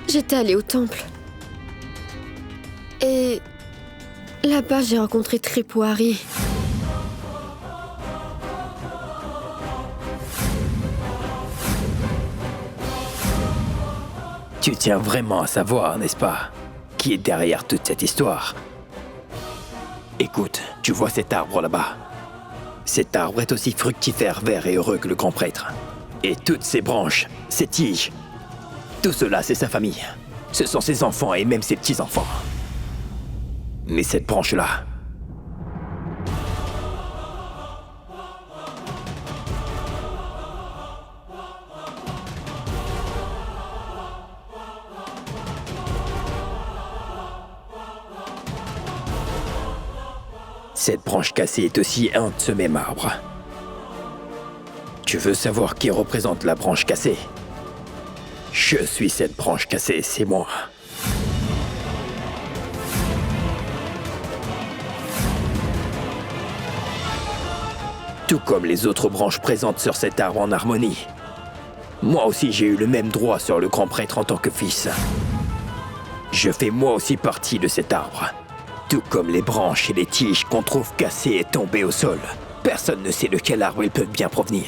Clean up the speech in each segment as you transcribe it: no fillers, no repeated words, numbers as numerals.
J'étais allée au temple. Et là-bas, j'ai rencontré Tripouari. Tu tiens vraiment à savoir, n'est-ce pas, qui est derrière toute cette histoire? Écoute, tu vois cet arbre là-bas? Cet arbre est aussi fructifère, vert et heureux que le grand prêtre. Et toutes ses branches, ses tiges, tout cela, c'est sa famille. Ce sont ses enfants et même ses petits-enfants. Mais cette branche-là, cette branche cassée est aussi un de ce même arbre. Tu veux savoir qui représente la branche cassée? Je suis cette branche cassée, c'est moi. Tout comme les autres branches présentes sur cet arbre en harmonie. Moi aussi j'ai eu le même droit sur le grand prêtre en tant que fils. Je fais moi aussi partie de cet arbre. Tout comme les branches et les tiges qu'on trouve cassées et tombées au sol. Personne ne sait de quel arbre ils peuvent bien provenir.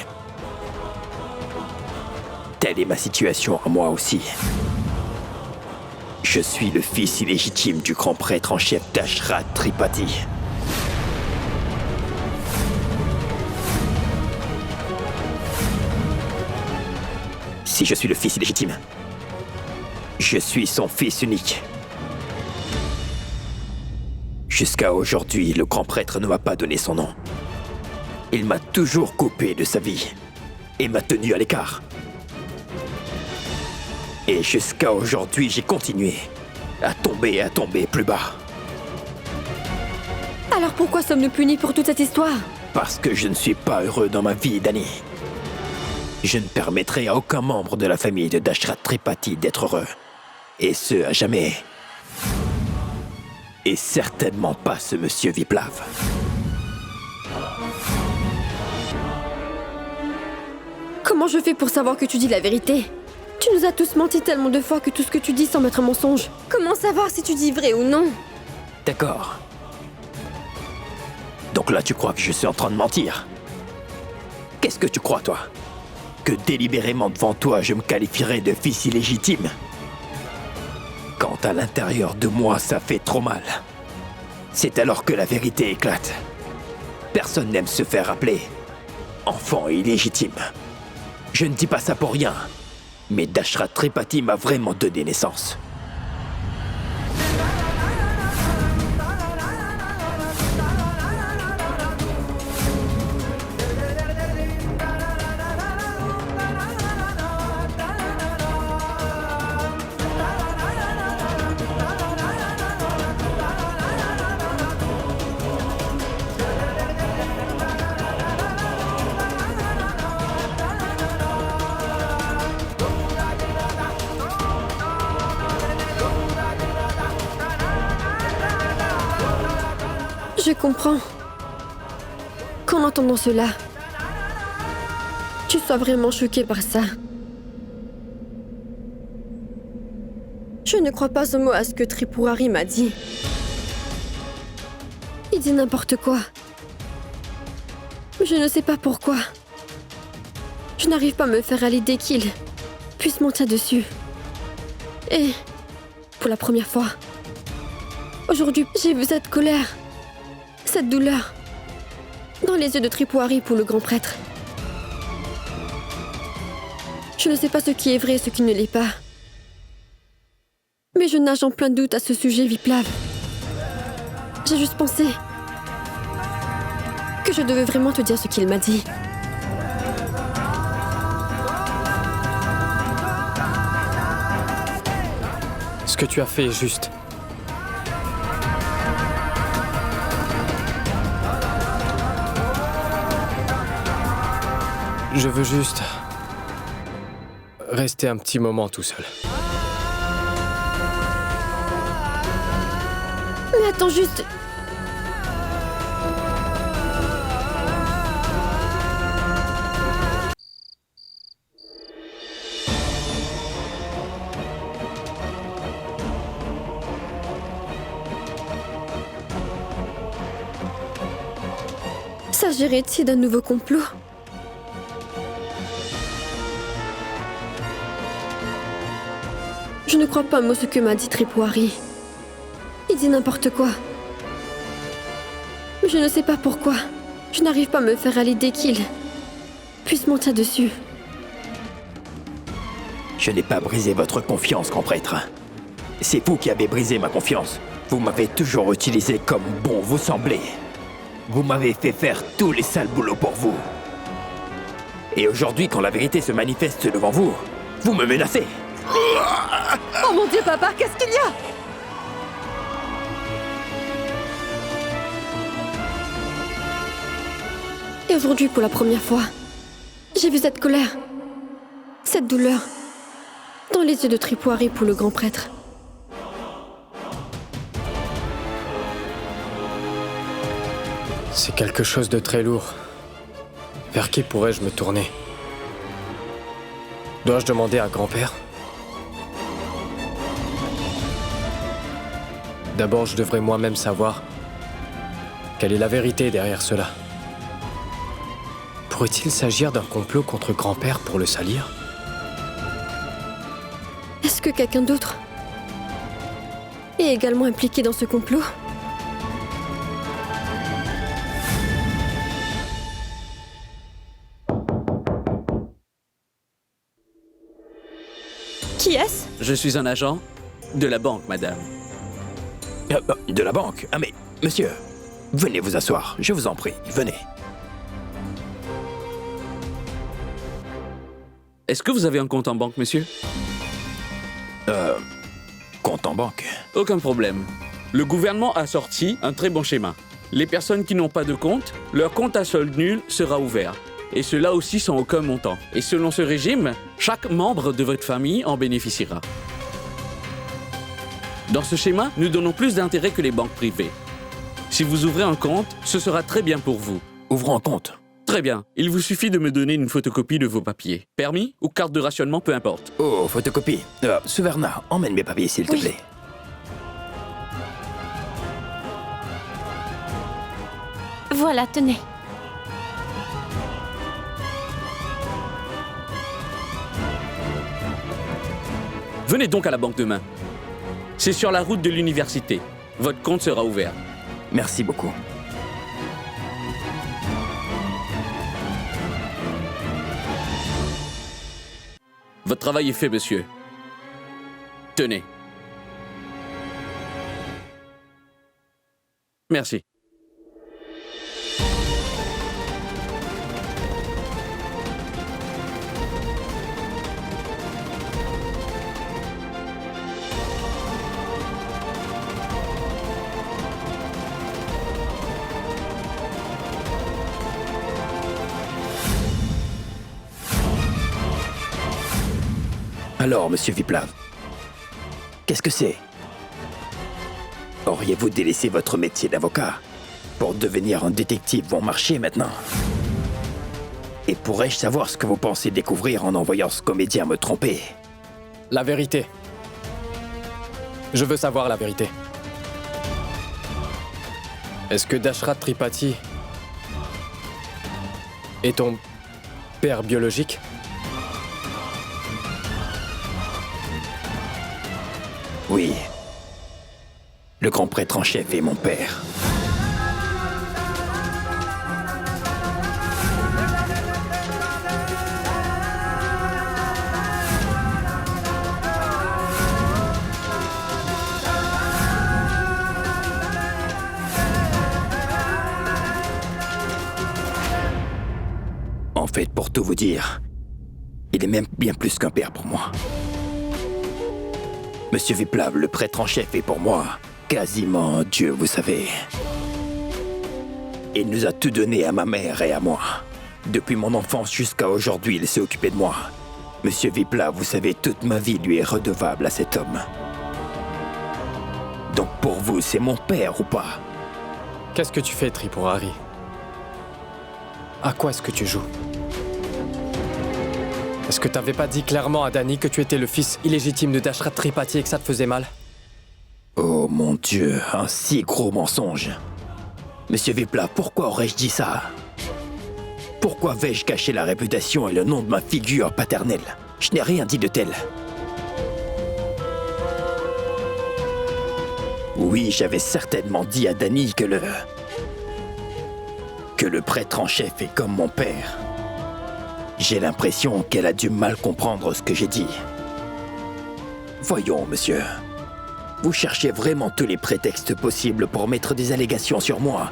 Telle est ma situation à moi aussi. Je suis le fils illégitime du grand prêtre en chef d'Ashrat Tripathi. Si je suis le fils illégitime, je suis son fils unique. Jusqu'à aujourd'hui, le grand prêtre ne m'a pas donné son nom. Il m'a toujours coupé de sa vie et m'a tenu à l'écart. Et jusqu'à aujourd'hui, j'ai continué à tomber plus bas. Alors pourquoi sommes-nous punis pour toute cette histoire? Parce que je ne suis pas heureux dans ma vie, Dani. Je ne permettrai à aucun membre de la famille de Dashrat Tripathi d'être heureux. Et ce, à jamais. Et certainement pas ce monsieur Viplav. Comment je fais pour savoir que tu dis la vérité? Tu nous as tous menti tellement de fois que tout ce que tu dis semble être un mensonge. Comment savoir si tu dis vrai ou non? D'accord. Donc là, tu crois que je suis en train de mentir? Qu'est-ce que tu crois, toi? Que délibérément devant toi, je me qualifierais de fils illégitime? Quand à l'intérieur de moi, ça fait trop mal. C'est alors que la vérité éclate. Personne n'aime se faire appeler enfant illégitime. Je ne dis pas ça pour rien. Mais Dashrat Tripathi m'a vraiment donné naissance. Je comprends qu'en entendant cela, tu sois vraiment choqué par ça. Je ne crois pas un mot à ce que Tripouari m'a dit. Il dit n'importe quoi. Je ne sais pas pourquoi. Je n'arrive pas à me faire à l'idée qu'il puisse mentir dessus. Et pour la première fois, aujourd'hui, j'ai vu cette colère. Cette douleur dans les yeux de Tripouari pour le grand prêtre. Je ne sais pas ce qui est vrai et ce qui ne l'est pas. Mais je nage en plein doute à ce sujet, Viplav. J'ai juste pensé que je devais vraiment te dire ce qu'il m'a dit. Ce que tu as fait est juste. Je veux juste rester un petit moment tout seul. Mais attends juste... s'agirait-il d'un nouveau complot? Je ne crois pas à ce que m'a dit Tripwari. Il dit n'importe quoi. Mais je ne sais pas pourquoi. Je n'arrive pas à me faire à l'idée qu'il puisse monter dessus. Je n'ai pas brisé votre confiance, grand prêtre. C'est vous qui avez brisé ma confiance. Vous m'avez toujours utilisé comme bon vous semblait. Vous m'avez fait faire tous les sales boulots pour vous. Et aujourd'hui, quand la vérité se manifeste devant vous, vous me menacez. Oh mon Dieu, papa, qu'est-ce qu'il y a? Et aujourd'hui, pour la première fois, j'ai vu cette colère, cette douleur, dans les yeux de Tripwari pour le grand prêtre. C'est quelque chose de très lourd. Vers qui pourrais-je me tourner? Dois-je demander à grand-père? D'abord, je devrais moi-même savoir quelle est la vérité derrière cela. Pourrait-il s'agir d'un complot contre grand-père pour le salir? Est-ce que quelqu'un d'autre est également impliqué dans ce complot? Qui est-ce? Je suis un agent de la banque, madame. De la banque? Ah mais, monsieur, venez vous asseoir, je vous en prie, venez. Est-ce que vous avez un compte en banque, monsieur? Compte en banque? Aucun problème. Le gouvernement a sorti un très bon schéma. Les personnes qui n'ont pas de compte, leur compte à solde nul sera ouvert. Et cela aussi sans aucun montant. Et selon ce régime, chaque membre de votre famille en bénéficiera. Dans ce schéma, nous donnons plus d'intérêt que les banques privées. Si vous ouvrez un compte, ce sera très bien pour vous. Ouvrons un compte. Très bien. Il vous suffit de me donner une photocopie de vos papiers. Permis ou carte de rationnement, peu importe. Oh, photocopie. Souverna, emmène mes papiers s'il te plaît. Voilà, tenez. Venez donc à la banque demain. C'est sur la route de l'université. Votre compte sera ouvert. Merci beaucoup. Votre travail est fait, monsieur. Tenez. Merci. Alors, monsieur Viplav, qu'est-ce que c'est? Auriez-vous délaissé votre métier d'avocat pour devenir un détective bon marché maintenant? Et pourrais-je savoir ce que vous pensez découvrir en envoyant ce comédien me tromper? La vérité. Je veux savoir la vérité. Est-ce que Dashrath Tripathi est ton père biologique? Oui. Le grand prêtre en chef est mon père. En fait, pour tout vous dire, il est même bien plus qu'un père pour moi. Monsieur Viplav, le prêtre en chef, est pour moi quasiment un dieu, vous savez. Il nous a tout donné à ma mère et à moi. Depuis mon enfance jusqu'à aujourd'hui, il s'est occupé de moi. Monsieur Viplav, vous savez, toute ma vie lui est redevable à cet homme. Donc pour vous, c'est mon père ou pas? Qu'est-ce que tu fais, Tripurari? À quoi est-ce que tu joues? Est-ce que t'avais pas dit clairement à Dani que tu étais le fils illégitime de Dashrath Tripathi et que ça te faisait mal? Oh mon Dieu, un si gros mensonge. Monsieur Viplav, pourquoi aurais-je dit ça? Pourquoi vais-je cacher la réputation et le nom de ma figure paternelle? Je n'ai rien dit de tel. Oui, j'avais certainement dit à Dany que le prêtre en chef est comme mon père. J'ai l'impression qu'elle a du mal comprendre ce que j'ai dit. Voyons, monsieur. Vous cherchez vraiment tous les prétextes possibles pour mettre des allégations sur moi.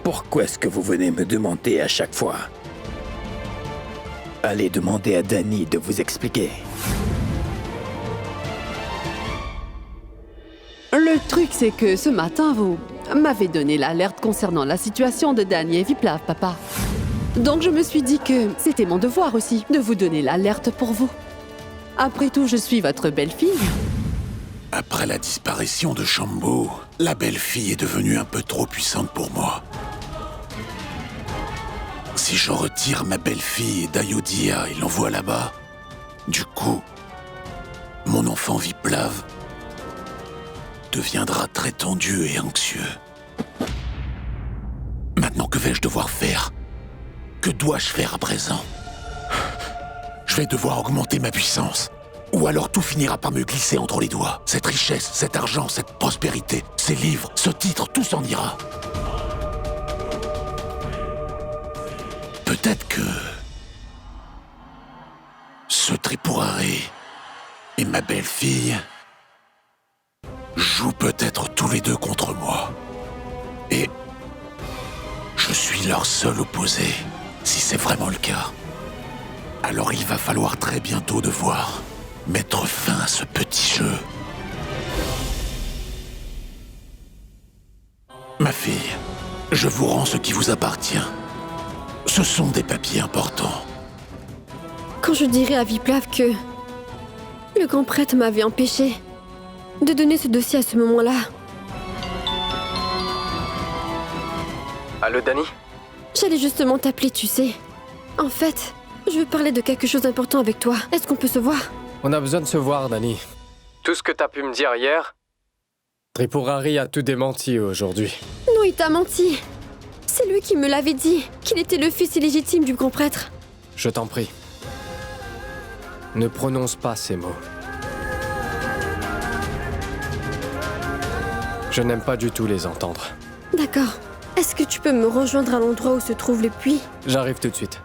Pourquoi est-ce que vous venez me demander à chaque fois? Allez demander à Dany de vous expliquer. Le truc, c'est que ce matin, vous m'avez donné l'alerte concernant la situation de Dany et Viplav, papa. Donc je me suis dit que c'était mon devoir aussi de vous donner l'alerte pour vous. Après tout, je suis votre belle-fille. Après la disparition de Shambhu, la belle-fille est devenue un peu trop puissante pour moi. Si je retire ma belle-fille d'Ayodhya et l'envoie là-bas, du coup, mon enfant Viplav deviendra très tendu et anxieux. Maintenant, que vais-je devoir faire? Que dois-je faire à présent? Je vais devoir augmenter ma puissance. Ou alors tout finira par me glisser entre les doigts. Cette richesse, cet argent, cette prospérité, ces livres, ce titre, tout s'en ira. Peut-être que ce Tripurari et ma belle-fille jouent peut-être tous les deux contre moi. Et je suis leur seul opposé, si c'est vraiment le cas. Alors il va falloir très bientôt devoir mettre fin à ce petit jeu. Ma fille, je vous rends ce qui vous appartient. Ce sont des papiers importants. Quand je dirai à Viplav que le grand prêtre m'avait empêché de donner ce dossier à ce moment-là. Allô, Dany? J'allais justement t'appeler, tu sais. En fait, je veux parler de quelque chose d'important avec toi. Est-ce qu'on peut se voir? On a besoin de se voir, Dany. Tout ce que t'as pu me dire hier, Tripurari a tout démenti aujourd'hui. Non, il t'a menti. C'est lui qui me l'avait dit, qu'il était le fils illégitime du grand prêtre. Je t'en prie. Ne prononce pas ces mots. Je n'aime pas du tout les entendre. D'accord. Est-ce que tu peux me rejoindre à l'endroit où se trouve le puits? J'arrive tout de suite.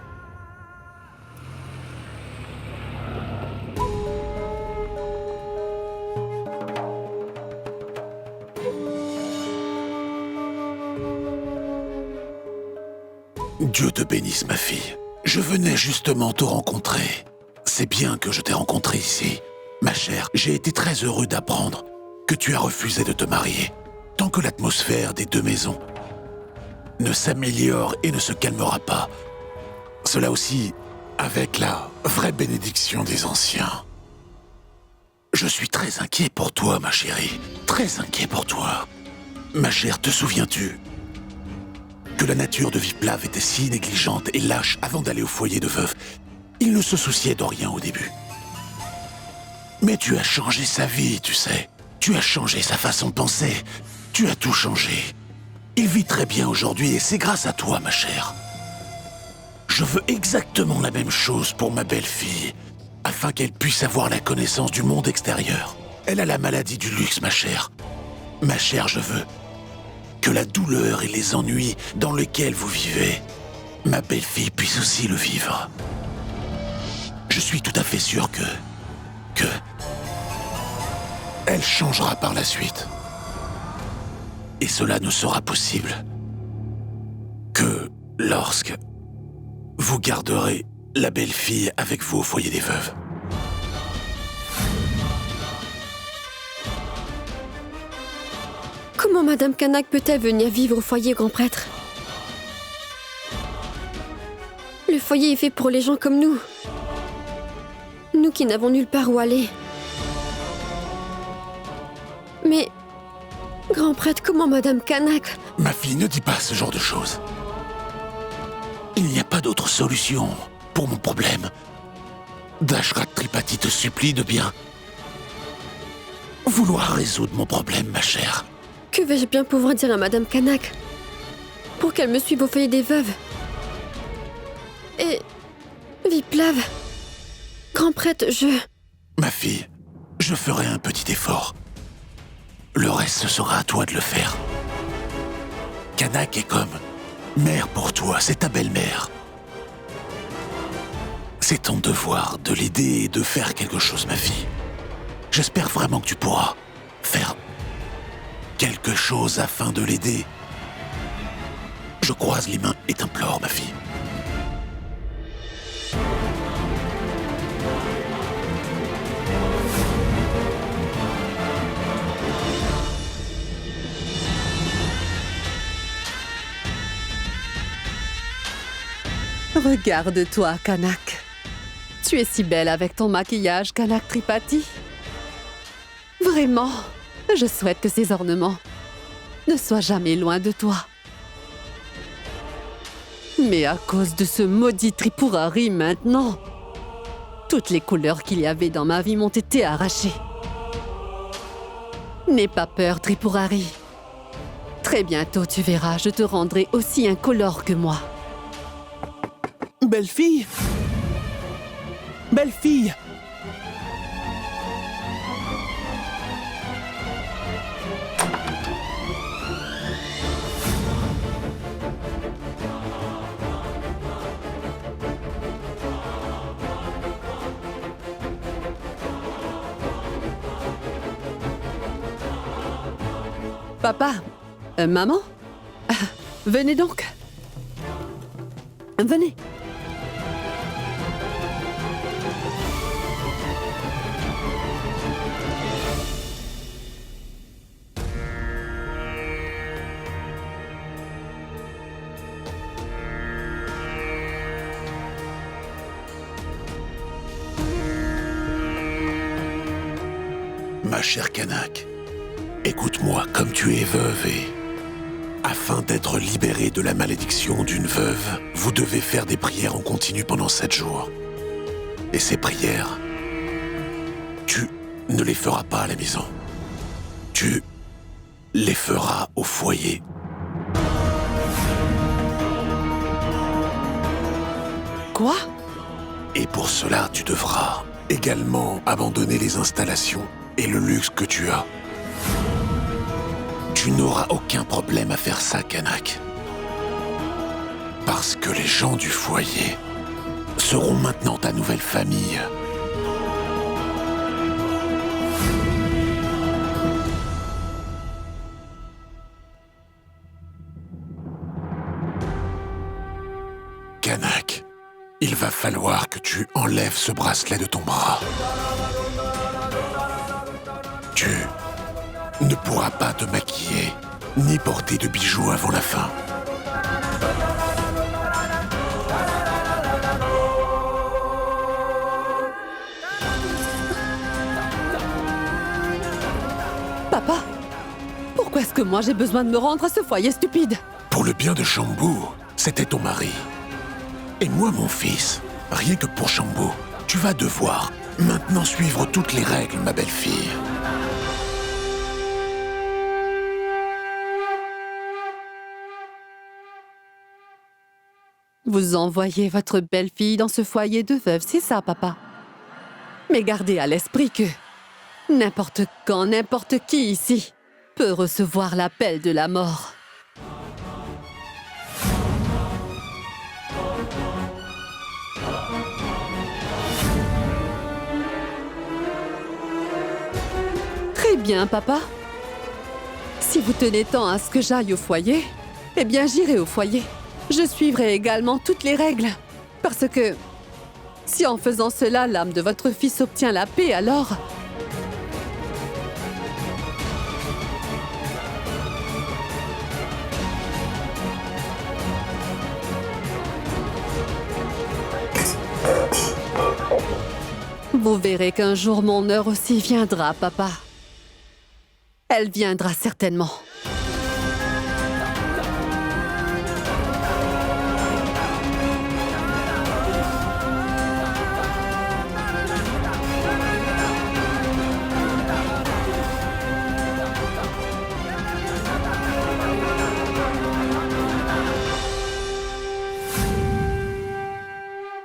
Dieu te bénisse, ma fille. Je venais justement te rencontrer. C'est bien que je t'ai rencontré ici. Ma chère, j'ai été très heureux d'apprendre que tu as refusé de te marier. Tant que l'atmosphère des deux maisons ne s'améliore et ne se calmera pas, cela aussi avec la vraie bénédiction des anciens. Je suis très inquiet pour toi, ma chérie. Très inquiet pour toi. Ma chère, te souviens-tu que la nature de Viplav était si négligente et lâche avant d'aller au foyer de veuve? Il ne se souciait de rien au début. Mais tu as changé sa vie, tu sais. Tu as changé sa façon de penser. Tu as tout changé. Il vit très bien aujourd'hui et c'est grâce à toi, ma chère. Je veux exactement la même chose pour ma belle-fille, afin qu'elle puisse avoir la connaissance du monde extérieur. Elle a la maladie du luxe, ma chère. Ma chère, je veux que la douleur et les ennuis dans lesquels vous vivez, ma belle-fille puisse aussi le vivre. Je suis tout à fait sûr que elle changera par la suite. Et cela ne sera possible que lorsque vous garderez la belle-fille avec vous au foyer des veuves. Comment Madame Kanak peut-elle venir vivre au foyer grand prêtre? Le foyer est fait pour les gens comme nous. Nous qui n'avons nulle part où aller. Mais, grand prêtre, comment Madame Kanak? Ma fille, ne dis pas ce genre de choses. Il n'y a pas d'autre solution pour mon problème. Dashrat Tripati te supplie de bien vouloir résoudre mon problème, ma chère. Que vais-je bien pouvoir dire à Madame Kanak pour qu'elle me suive au foyer des veuves? Et... Viplav, grand prêtre, Ma fille, je ferai un petit effort. Le reste, ce sera à toi de le faire. Kanak est comme mère pour toi, c'est ta belle-mère. C'est ton devoir de l'aider et de faire quelque chose, ma fille. J'espère vraiment que tu pourras faire quelque chose afin de l'aider. Je croise les mains et t'implore, ma fille. Regarde-toi, Kanak. Tu es si belle avec ton maquillage, Kanak Tripathi. Vraiment, je souhaite que ces ornements ne soient jamais loin de toi. Mais à cause de ce maudit Tripurari maintenant, toutes les couleurs qu'il y avait dans ma vie m'ont été arrachées. N'aie pas peur, Tripurari. Très bientôt, tu verras, je te rendrai aussi incolore que moi. Belle-fille! Belle-fille! Papa, maman, venez donc. Venez. Ma chère Kanak, écoute-moi comme tu es veuve et... Afin d'être libérée de la malédiction d'une veuve, vous devez faire des prières en continu pendant 7 jours. Et ces prières, tu ne les feras pas à la maison. Tu les feras au foyer. Quoi? Et pour cela, tu devras également abandonner les installations et le luxe que tu as. Tu n'auras aucun problème à faire ça, Kanak. Parce que les gens du foyer seront maintenant ta nouvelle famille. Kanak, il va falloir que tu enlèves ce bracelet de ton bras. Tu ne pourras pas te maquiller, ni porter de bijoux avant la fin. Papa, pourquoi est-ce que moi j'ai besoin de me rendre à ce foyer stupide? Pour le bien de Shambhu, c'était ton mari. Et moi, mon fils, rien que pour Shambhu, tu vas devoir maintenant suivre toutes les règles, ma belle-fille. Vous envoyez votre belle-fille dans ce foyer de veuve, c'est ça, papa? Mais gardez à l'esprit que n'importe quand, n'importe qui ici peut recevoir l'appel de la mort. Très bien, papa. Si vous tenez tant à ce que j'aille au foyer, eh bien j'irai au foyer. Je suivrai également toutes les règles. Parce que si en faisant cela, l'âme de votre fils obtient la paix, alors... Vous verrez qu'un jour mon heure aussi viendra, papa. Elle viendra certainement.